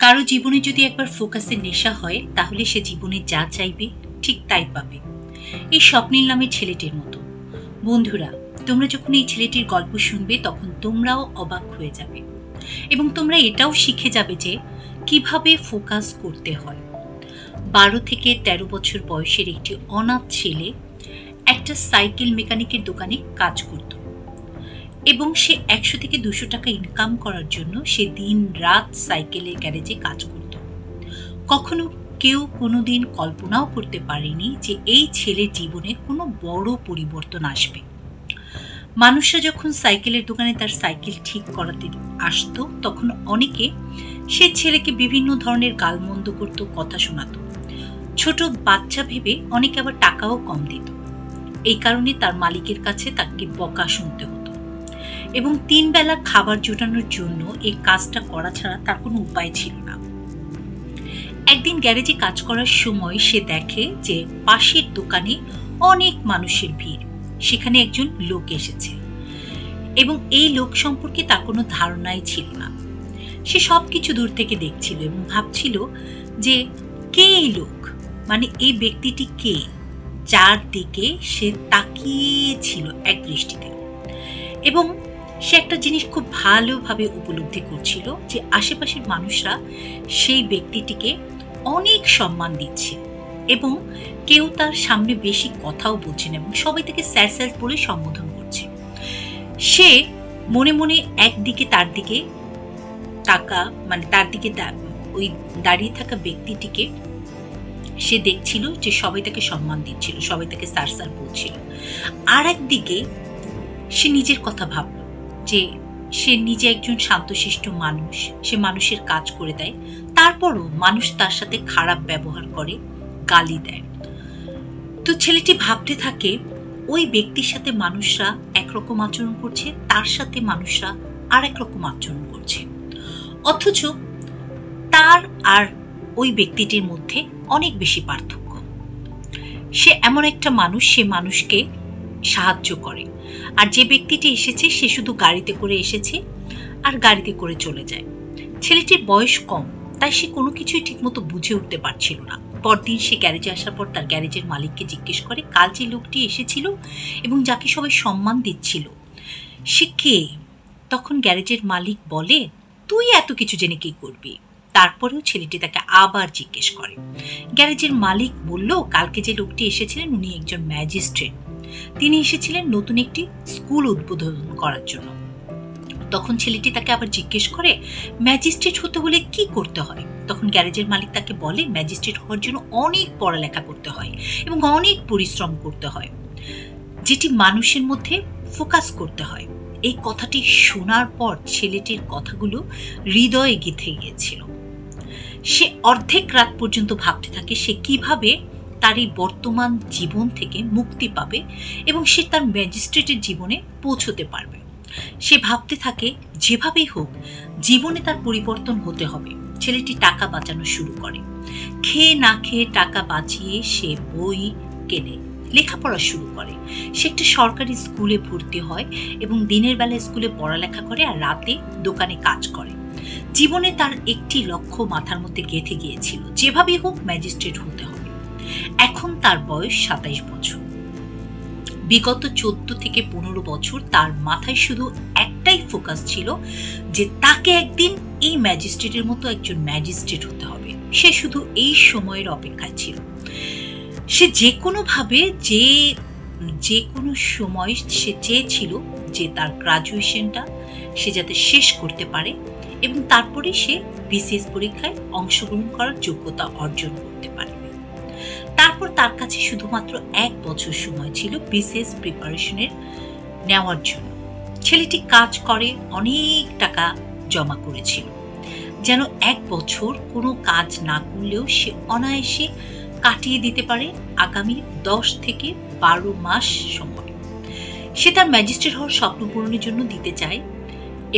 কারো জীবনে যদি একবার ফোকাসের নেশা হয় তাহলে সে জীবনে যা চাইবে ঠিক তাই পাবে। এই স্বপ্নীল নামের ছেলেটির মতো। বন্ধুরা, তোমরা যখন এই ছেলেটির গল্প শুনবে তখন তোমরাও অবাক হয়ে যাবে এবং তোমরা এটাও শিখে যাবে যে কিভাবে ফোকাস করতে হয়। 12 থেকে 13 বছর বয়সের একটি অনাথ ছেলে একটা সাইকেল মেকানিকের দোকানে কাজ করত এবং সে 100 থেকে 200 টাকা ইনকাম করার জন্য সে দিন রাত সাইকেলের গ্যারেজে কাজ করত। কখনো কেউ কোনোদিন কল্পনাও করতে পারেনি যে এই ছেলের জীবনে কোনো বড় পরিবর্তন আসবে। মানুষরা যখন সাইকেলের দোকানে তার সাইকেল ঠিক করাতে আসতো তখন অনেকে সে ছেলেকে বিভিন্ন ধরনের গালমন্দ করত, কথা শোনাতো। ছোট বাচ্চা ভেবে অনেকে আবার টাকাও কম দিত। এই কারণে তার মালিকের কাছে তাকে বকা শুনতে হতো এবং 3 বেলা খাবার জোটানোর জন্য এই কাজটা করা ছাড়া তার কোনো উপায় ছিল না। একদিন গ্যারেজে কাজ করার সময় সে দেখে যে পাশের দোকানে অনেক মানুষের ভিড়। সেখানে একজন লোক এসেছে এবং এই লোক সম্পর্কে তার কোনো ধারণাই ছিল না। সে সবকিছু দূর থেকে দেখছিল এবং ভাবছিল যে কে এই লোক, মানে এই ব্যক্তিটি কে, যার দিকে সে তাকিয়েছিল এক দৃষ্টিতে। এবং সে একটা জিনিস খুব ভালোভাবে উপলব্ধি করছিল যে আশেপাশের মানুষরা সেই ব্যক্তিটিকে অনেক সম্মান দিচ্ছে এবং কেউ তার সামনে বেশি কথাও বলছে না এবং সবাই তাকে স্যার স্যার বলে সম্বোধন করছে। সে মনে মনে একদিকে তার দিকে তার দিকে ওই দাঁড়িয়ে থাকা ব্যক্তিটিকে সে দেখছিল যে সবাই তাকে সম্মান দিচ্ছিল, সবাই তাকে স্যার স্যার বলছিল। আর একদিকে সে নিজের কথা ভাবল যে সে নিজে একজন শান্তশিষ্ট মানুষ, সে মানুষের কাজ করে দেয়, তারপরও মানুষ তার সাথে খারাপ ব্যবহার করে, গালি দেয়। তো ছেলেটি ভাবতে থাকে ওই ব্যক্তির সাথে মানুষরা একরকম আচরণ করছে, তার সাথে মানুষরা আর একরকম আচরণ করছে, অথচ তার আর ওই ব্যক্তিটির মধ্যে অনেক বেশি পার্থক্য। সে এমন একটা মানুষ, সে মানুষকে সাহায্য করে, আর যে ব্যক্তিটি এসেছে সে শুধু গাড়িতে করে এসেছে আর গাড়িতে করে চলে যায়। ছেলেটির বয়স কম, তাই সে কোনো কিছুই ঠিকমতো বুঝে উঠতে পারছিল না। পরদিন সে গ্যারেজে আসার পর তার গ্যারেজের মালিককে জিজ্ঞেস করে কাল যে লোকটি এসেছিল এবং যাকে সবাই সম্মান দিচ্ছিল সে কে। তখন গ্যারেজের মালিক বলে, তুই এত কিছু জেনে কি করবি? তারপরেও ছেলেটি তাকে আবার জিজ্ঞেস করে। গ্যারেজের মালিক বলল, কালকে যে লোকটি এসেছিলেন উনি একজন ম্যাজিস্ট্রেট। তিনি এসেছিলেন নতুন একটি স্কুল উদ্বোধন করার জন্য। তখন ছেলেটি তাকে আবার জিজ্ঞেস করে, ম্যাজিস্ট্রেট হতে হলে কি করতে হয়? তখন গ্যারেজের মালিক তাকে বলে, ম্যাজিস্ট্রেট হওয়ার জন্য অনেক পড়ালেখা করতে হয় এবং অনেক পরিশ্রম করতে হয়, যেটি মানুষের মধ্যে ফোকাস করতে হয়। এই কথাটি শোনার পর ছেলেটির কথাগুলো হৃদয়ে গেঁথে গিয়েছিল। সে অর্ধেক রাত পর্যন্ত ভাবতে থাকে সে কিভাবে তার এই বর্তমান জীবন থেকে মুক্তি পাবে এবং সে তার ম্যাজিস্ট্রেটের জীবনে পৌঁছতে পারবে। সে ভাবতে থাকে যেভাবেই হোক জীবনে তার পরিবর্তন হতে হবে। ছেলেটি টাকা বাঁচানো শুরু করে। খেয়ে না খেয়ে টাকা বাঁচিয়ে সে বই কেনে, লেখাপড়া শুরু করে। সে একটা সরকারি স্কুলে ভর্তি হয় এবং দিনের বেলা স্কুলে পড়ালেখা করে আর রাতে দোকানে কাজ করে। জীবনে তার একটি লক্ষ্য মাথার মধ্যে গেঁথে গিয়েছিল, যেভাবেই হোক ম্যাজিস্ট্রেট হতে হবে। এখন তার বয়স 27 বছর। বিগত 14 থেকে 15 বছর তার মাথায় শুধু একটাই ফোকাস ছিল যে তাকে একদিন এই ম্যাজিস্ট্রেটের মতো একজন ম্যাজিস্ট্রেট হতে হবে। সে শুধু এই সময়ের অপেক্ষায় ছিল। সে যে কোনোভাবে যে কোনো সময় সে চেয়েছিল যে তার গ্রাজুয়েশনটা সে যাতে শেষ করতে পারে এবং তারপরে সে বিসিএস পরীক্ষায় অংশগ্রহণ করার যোগ্যতা অর্জন করতে পারে। তারপর তার কাছে শুধুমাত্র 1 বছর সময় ছিল বিসিএস প্রিপারেশনের নেওয়ার জন্য। ছেলেটি কাজ করে অনেক টাকা জমা করেছিল, যেন 1 বছর কোনো কাজ না করলেও সে অনায়াসে কাটিয়ে দিতে পারে আগামী 10 থেকে 12 মাস সময়। সে তার ম্যাজিস্ট্রেট হওয়ার স্বপ্ন পূরণের জন্য দিতে চায়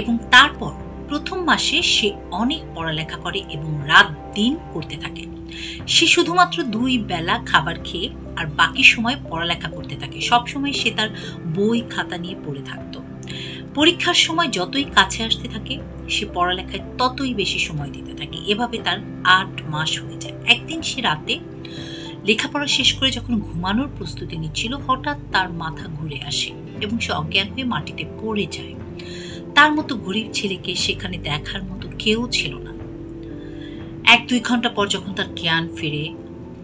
এবং তারপর প্রথম মাসে সে অনেক পড়ালেখা করে এবং রাত দিন করতে থাকে। সে শুধুমাত্র 2 বেলা খাবার খেয়ে আর বাকি সময় পড়ালেখা করতে থাকে। সবসময় সে তার বই খাতা নিয়ে পড়ে থাকতো। পরীক্ষার সময় যতই কাছে আসতে থাকে সে পড়ালেখায় ততই বেশি সময় দিতে থাকে। এভাবে তার 8 মাস হয়ে যায়। একদিন সে রাতে লেখাপড়া শেষ করে যখন ঘুমানোর প্রস্তুতি নিচ্ছিল, হঠাৎ তার মাথা ঘুরে আসে এবং সে অজ্ঞান হয়ে মাটিতে পড়ে যায়। তার মতো গরিব ছেলেকে সেখানে দেখার মতো কেউ ছিল না। 1-2 ঘন্টা পর যখন তার জ্ঞান ফিরে,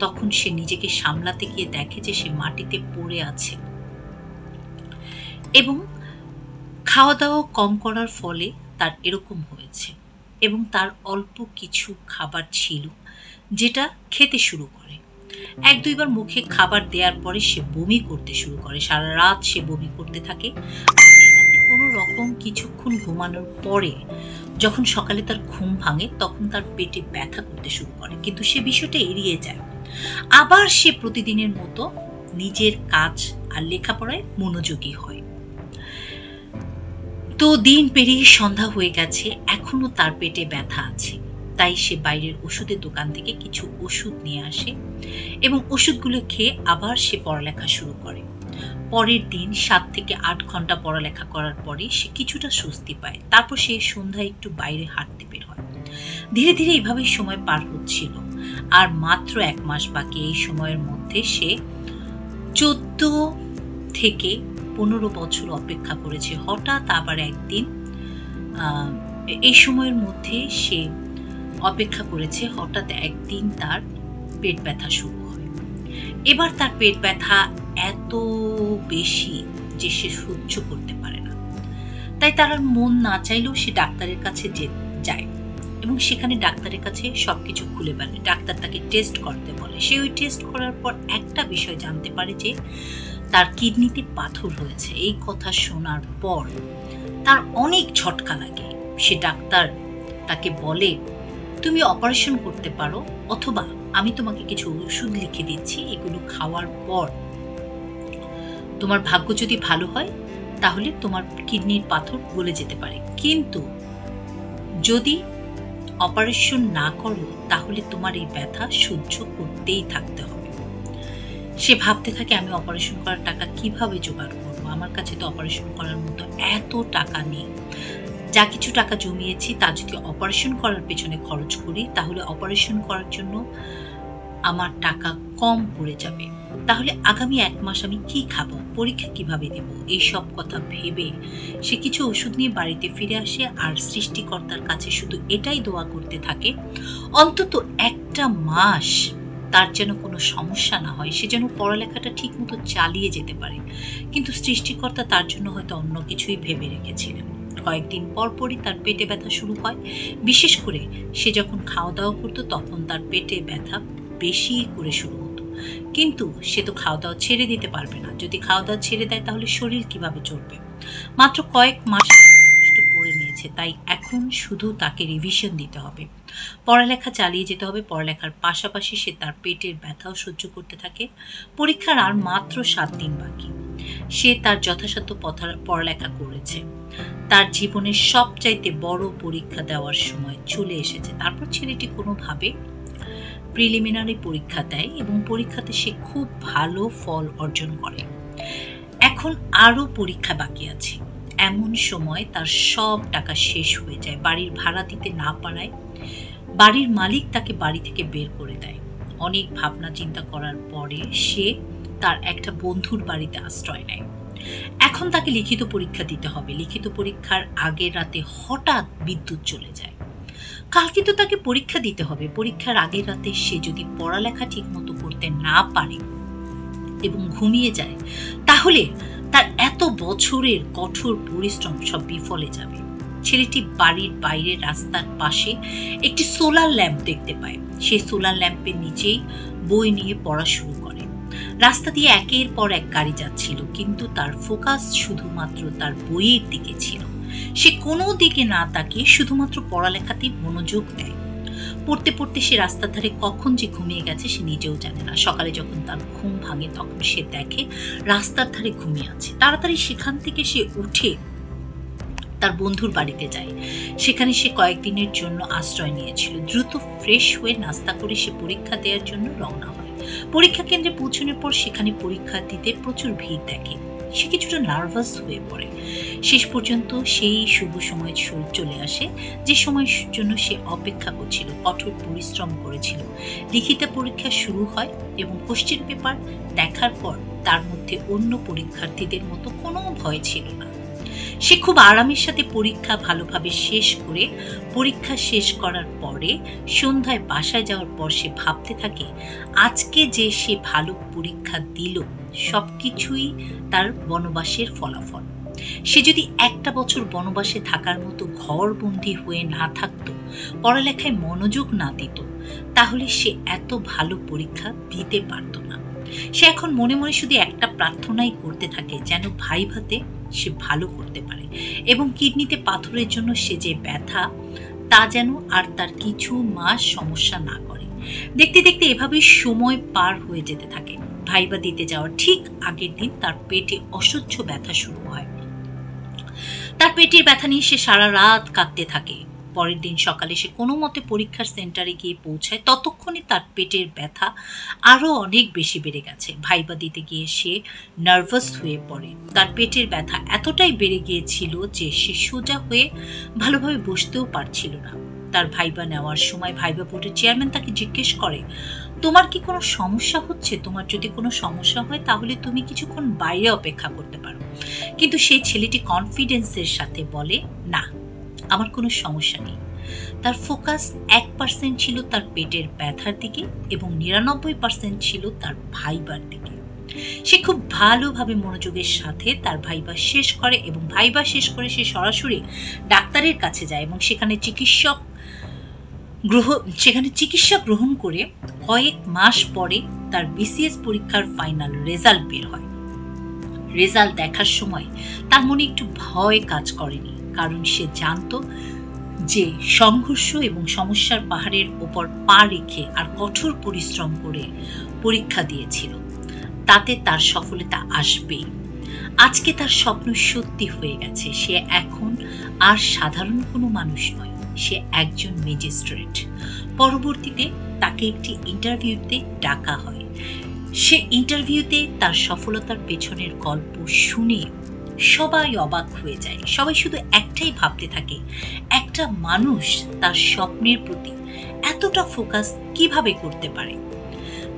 তখন সে নিজেকে সামলাতে গিয়ে দেখে যে সে মাটিতে পড়ে আছে এবং খাওয়া দাওয়া কম করার ফলে তার এরকম হয়েছে। এবং তার অল্প কিছু খাবার ছিল যেটা খেতে শুরু করে। 1-2 বার মুখে খাবার দেওয়ার পরে সে বমি করতে শুরু করে। সারা রাত সে বমি করতে থাকে। সেই রাতে কোনো রকম কিছুক্ষণ ঘুমানোর পরে যখন সকালে তার ঘুম ভাঙে, তখন তার পেটে ব্যথা করতে শুরু করে, কিন্তু সে বিষয়টা এড়িয়ে যায়। আবার সে প্রতিদিনের মতো নিজের কাজ আর লেখাপড়ায় মনোযোগী হয়। তো দিন পেরিয়ে সন্ধ্যা হয়ে গেছে, এখনো তার পেটে ব্যথা আছে। তাই সে বাইরের ওষুধের দোকান থেকে কিছু ওষুধ নিয়ে আসে এবং ওষুধগুলো খেয়ে আবার সে পড়ালেখা শুরু করে। পরের দিন 7 থেকে 8 ঘন্টা পড়ালেখা করার পরে সে কিছুটা স্বস্তি পায়। তারপর সে সন্ধ্যায় একটু বাইরে হাঁটতে বের হয়। ধীরে ধীরে এইভাবেই সময় পার হচ্ছিল। আর মাত্র 1 মাস বাকি। এই সময়ের মধ্যে সে 14 থেকে 15 বছর অপেক্ষা করেছে। হঠাৎ আবার একদিন এই সময়ের মধ্যে সে অপেক্ষা করেছে, হঠাৎ একদিন তার পেট ব্যথা শুরু হয়। এবার তার পেট ব্যথা এত বেশি যে সে সহ্য করতে পারে না। তাই তার আর মন না চাইলেও সে ডাক্তারের কাছে যায় এবং সেখানে ডাক্তারের কাছে সবকিছু খুলে বলে। ডাক্তার তাকে টেস্ট করতে বলে। সে ওই টেস্ট করার পর একটা বিষয় জানতে পারে যে তার কিডনিতে পাথর হয়েছে। এই কথা শোনার পর তার অনেক ঝটকা লাগে। সে ডাক্তার তাকে বলে, তুমি অপারেশন করতে পারো, অথবা আমি তোমাকে কিছু ওষুধ লিখে দিচ্ছি, এগুলো খাওয়ার পর তোমার ভাগ্য যদি ভালো হয় তাহলে তোমার কিডনির পাথর গলে যেতে পারে, কিন্তু যদি অপারেশন না করো তাহলে তোমার এই ব্যথা সহ্য করতেই থাকতে হবে। সে ভাবতে থাকে, আমি অপারেশন করার টাকা কিভাবে জোগাড় করবো? আমার কাছে তো অপারেশন করার মতো এত টাকা নেই। যা কিছু টাকা জমিয়েছি তা যদি অপারেশন করার পেছনে খরচ করি তাহলে অপারেশন করার জন্য আমার টাকা কম পড়ে যাবে। তাহলে আগামী 1 মাস আমি কি খাবো, পরীক্ষা কিভাবে দেব? এই সব কথা ভেবে সে কিছু ওষুধ নিয়ে বাড়িতে ফিরে আসে আর সৃষ্টিকর্তার কাছে শুধু এটাই দোয়া করতে থাকে, অন্তত 1টা মাস তার যেন কোনো সমস্যা না হয়, সে যেন পড়ালেখাটা ঠিক মতো চালিয়ে যেতে পারে। কিন্তু সৃষ্টিকর্তা তার জন্য হয়তো অন্য কিছুই ভেবে রেখেছিলেন। কয়েকদিন পরপরই তার পেটে ব্যথা শুরু হয়। বিশেষ করে সে যখন খাওয়া দাওয়া করতো তখন তার পেটে ব্যথা বেশি করে শুরু হতো। কিন্তু সে তো খাওয়া দাওয়া ছেড়ে দিতে পারবে না। যদি খাওয়া দাওয়া ছেড়ে দেয় তাহলে শরীর কিভাবে চলবে? মাত্র কয়েক মাস যথেষ্ট পড়ে নিয়েছে, তাই এখন শুধু তাকে রিভিশন দিতে হবে, পড়ালেখা চালিয়ে যেতে হবে। পড়ালেখার পাশাপাশি সে তার পেটের ব্যথাও সহ্য করতে থাকে। পরীক্ষার আর মাত্র 7 দিন বাকি। সে তার যথাসাধ্য পড়ালেখা করেছে। তার জীবনের সবচাইতে বড় পরীক্ষা দেওয়ার সময় চলে এসেছে। তারপর ছেলেটি কোনোভাবে প্রিলিমিনারি পরীক্ষা দেয় এবং পরীক্ষাতে সে খুব ভালো ফল অর্জন করে। এখন আরো পরীক্ষা বাকি আছে। এমন সময় তার সব টাকা শেষ হয়ে যায়। বাড়ির ভাড়া দিতে না পারায় বাড়ির মালিক তাকে বাড়ি থেকে বের করে দেয়। অনেক ভাবনা চিন্তা করার পরে সে তার একটা বন্ধুর বাড়িতে আশ্রয় নেয়। এখন তাকে লিখিত পরীক্ষা দিতে হবে। লিখিত পরীক্ষার আগের রাতে হঠাৎ বিদ্যুৎ চলে যায়। কালকে তো তাকে পরীক্ষা দিতে হবে। পরীক্ষার আগের রাতে সে যদি পড়ালেখা ঠিক মতো করতে না পারে এবং ঘুমিয়ে যায় তাহলে তার এত বছরের কঠোর পরিশ্রম সব বিফলে যাবে। ছেলেটি বাড়ির বাইরে রাস্তার পাশে একটি সোলার ল্যাম্প দেখতে পায়। সে সোলার ল্যাম্পের নিচেই বই নিয়ে পড়া শুরু করে। রাস্তা দিয়ে একের পর এক গাড়ি যাচ্ছিল, কিন্তু তার ফোকাস শুধুমাত্র তার বইয়ের দিকে ছিল। সে কোনো দিকে না তাকিয়ে শুধুমাত্র পড়ালেখাতেই মনোযোগ দেয়। পড়তে পড়তে সে রাস্তার ধারে কখন যে ঘুমিয়ে গেছে সে নিজেও জানে না। সকালে যখন তার ঘুম ভাঙে তখন সে দেখে রাস্তার ধারে ঘুমিয়ে আছে। তাড়াতাড়ি সেখান থেকে সে উঠে তার বন্ধুর বাড়িতে যায়। সেখানে সে কয়েকদিনের জন্য আশ্রয় নিয়েছিল। দ্রুত ফ্রেশ হয়ে নাস্তা করে সে পরীক্ষা দেওয়ার জন্য রওনা হয়। পরীক্ষা কেন্দ্রে পৌঁছানোর পর সেখানে পরীক্ষার্থীদের প্রচুর ভিড় দেখে। সে কিছুটা নার্ভাস হয়ে পড়ে। শেষ পর্যন্ত সেই শুভ সময় চলে আসে, যে সময়ের জন্য সে অপেক্ষা করছিল, কঠোর পরিশ্রম করেছিল। লিখিত পরীক্ষা শুরু হয় এবং কোশ্চেন পেপার দেখার পর তার মধ্যে অন্য পরীক্ষার্থীদের মতো কোনো ভয় ছিল না। সে খুব আরামের সাথে পরীক্ষা ভালোভাবে শেষ করে, পরীক্ষা শেষ করার পরে সন্ধ্যায় বাসায় যাওয়ার পর সে ভাবতে থাকে আজকে যে সে ভালো পরীক্ষা দিল সবকিছুই তার বনবাসের ফলাফল। সে যদি একটা বছর বনবাসে থাকার মতো ঘরবন্দি হয়ে না থাকতো, পড়ালেখায় মনোযোগ না দিত, তাহলে সে এত ভালো পরীক্ষা দিতে পারত না। সে এখন মনে মনে শুধু একটা প্রার্থনাই করতে থাকে, যেন ভাইভাতে সে ভালো করতে পারে এবং কিডনিতে পাথরের জন্য সে যে ব্যথা, তা যেন আর তার কিছু মাস সমস্যা না করে। দেখতে দেখতে এভাবেই সময় পার হয়ে যেতে থাকে। ভাইবা দিতে যাওয়ার ঠিক আগের দিন তার পেটে অসহ্য ব্যথা শুরু হয়। তার পেটের ব্যথা নিয়ে সে সারা রাত কাঁদতে থাকে। পরের দিন সকালে সে কোনো মতে পরীক্ষার সেন্টারে গিয়ে পৌঁছায়। ততক্ষণে তার পেটের ব্যথা আরো অনেক বেশি বেড়ে গেছে। ভাইবা দিতে গিয়ে সে নার্ভাস হয়ে পড়ে। তার পেটের ব্যথা এতটাই বেড়ে গিয়েছিল যে সে সোজা হয়ে ভালোভাবে বসতেও পারছিল না। তার ভাইবা নেওয়ার সময় ভাইবা বোর্ডের চেয়ারম্যান তাকে জিজ্ঞেস করে, তোমার কি কোনো সমস্যা হচ্ছে? তোমার যদি কোনো সমস্যা হয় তাহলে তুমি কিছুক্ষণ বাইরে অপেক্ষা করতে পারো। কিন্তু সেই ছেলেটি কনফিডেন্সের সাথে বলে, না, আমার কোনো সমস্যা নেই। তার ফোকাস 1% ছিল তার পেটের ব্যথার দিকে এবং 99% ছিল তার ভাইবার দিকে। সে খুব ভালোভাবে মনোযোগের সাথে তার ভাইবা শেষ করে এবং ভাইবা শেষ করে সে সরাসরি ডাক্তারের কাছে যায় এবং সেখানে চিকিৎসা গ্রহণ করে কয়েক মাস পরে তার বিসিএস পরীক্ষার ফাইনাল রেজাল্ট বের হয়। রেজাল্ট দেখার সময় তার মনে একটু ভয় কাজ করেনি, কারণ সে জানত যে সংঘর্ষ এবং সমস্যার পাহাড়ের ওপর পা রেখে আর কঠোর পরিশ্রম করে পরীক্ষা দিয়েছিল, তাতে তার সফলতা আসবেই। আজকে তার স্বপ্ন সত্যি হয়ে গেছে। সে এখন আর সাধারণ কোনো মানুষ নয়, সে একজন ম্যাজিস্ট্রেট। পরবর্তীতে তাকে একটি ইন্টারভিউতে ডাকা হয়। সে ইন্টারভিউতে তার সফলতার পেছনের গল্প শুনে সবাই অবাক হয়ে যায়। সবাই শুধু একটাই ভাবতে থাকে, একটা মানুষ তার স্বপ্নের প্রতি এতটা ফোকাস কিভাবে করতে পারে।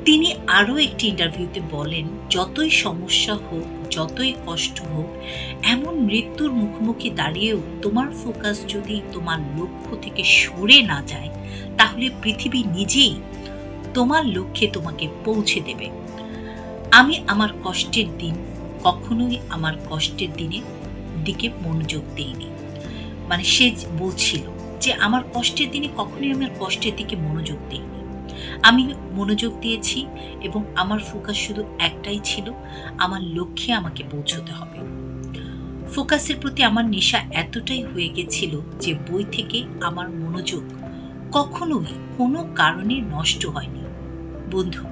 তিনি আরও একটি ইন্টারভিউতে বলেন, যতই সমস্যা হোক, যতই কষ্ট হোক, এমন মৃত্যুর মুখোমুখি দাঁড়িয়েও তোমার ফোকাস যদি তোমার লক্ষ্য থেকে সরে না যায়, তাহলে পৃথিবী নিজেই তোমার লক্ষ্যে তোমাকে পৌঁছে দেবে। আমি আমার কষ্টের দিন কখনোই আমার কষ্টের দিনের দিকে মনোযোগ দেইনি। মানে সে বলছিল যে আমার কষ্টের দিনে কখনোই আমার কষ্টের দিকে মনোযোগ দেইনি। আমি মনোযোগ দিয়েছি এবং আমার ফোকাস শুধু একটাই ছিল, আমার লক্ষ্যে আমাকে পৌঁছতে হবে। ফোকাসের প্রতি আমার নেশা এতটাই হয়ে গেছিল যে বই থেকে আমার মনোযোগ কখনোই কোনো কারণে নষ্ট হয়নি। বন্ধু,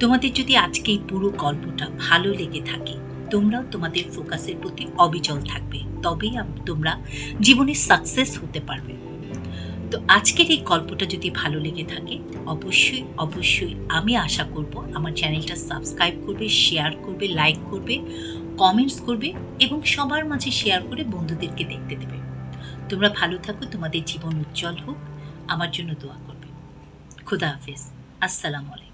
তোমাদের যদি আজকে এই পুরো গল্পটা ভালো লেগে থাকে, তোমরাও তোমাদের ফোকাসের প্রতি অবিচল থাকবে, তবেই তোমরা জীবনে সাকসেস হতে পারবে। তো আজকের এই গল্পটা যদি ভালো লেগে থাকে, অবশ্যই অবশ্যই আমি আশা করব আমার চ্যানেলটা সাবস্ক্রাইব করবে, শেয়ার করবে, লাইক করবে, কমেন্টস করবে এবং সবার মাঝে শেয়ার করে বন্ধুদেরকে দেখতে দেবে। তোমরা ভালো থাকো, তোমাদের জীবন উজ্জ্বল হোক, আমার জন্য দোয়া করবে। খুদা হাফেজ, আসসালামু আলাইকুম।